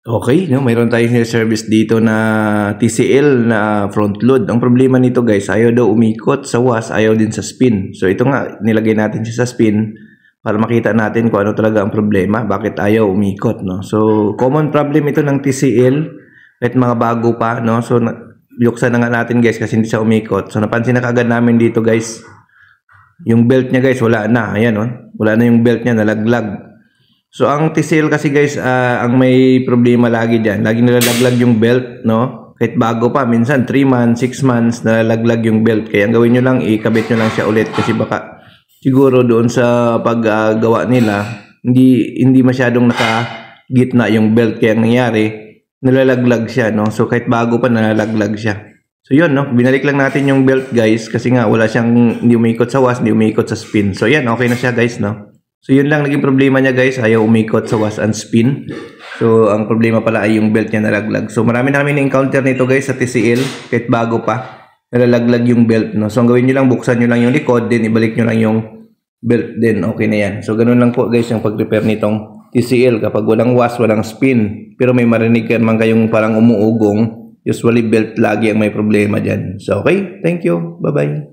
Okay, no, mayroon tayong service dito na TCL na front load. Ang problema nito guys, ayaw daw umikot sa was, ayaw din sa spin. So ito nga, nilagay natin siya sa spin para makita natin kung ano talaga ang problema, bakit ayaw umikot, no? So common problem ito ng TCL, kahit mga bago pa, no? So buksan na nga natin guys kasi hindi siya umikot. So napansin na kagad namin dito guys, yung belt niya guys wala na, ayan, no? Wala na yung belt niya, nalaglag. So ang TCL kasi guys, ang may problema lagi diyan, lagi nalalaglag yung belt, no? Kahit bago pa, minsan 3 months, 6 months nalalaglag yung belt. Kaya ang gawin niyo lang, ikabit niyo lang siya ulit kasi baka siguro doon sa paggawa nila, hindi masyadong nakagitna yung belt, kaya ang nangyari, nalalaglag siya, no? So kahit bago pa nalalaglag siya. So yun, no? Binalik lang natin yung belt guys kasi nga wala siyang, hindi umikot sa was, hindi umikot sa spin. So yan, okay na siya guys, no? So yun lang naging problema niya guys, ayaw umikot sa was and spin. So ang problema pala ay yung belt niya nalaglag. So marami na kami na-encounter nito guys sa TCL, kahit bago pa, nalalaglag yung belt, no? So ang gawin niyo lang, buksan niyo lang yung likod, then ibalik niyo lang yung belt, then okay na yan. So ganun lang po guys yung pag-repair nitong TCL kapag walang was, walang spin. Pero may marinig man kayong parang umuugong, usually belt lagi ang may problema dyan. So okay, thank you, bye bye.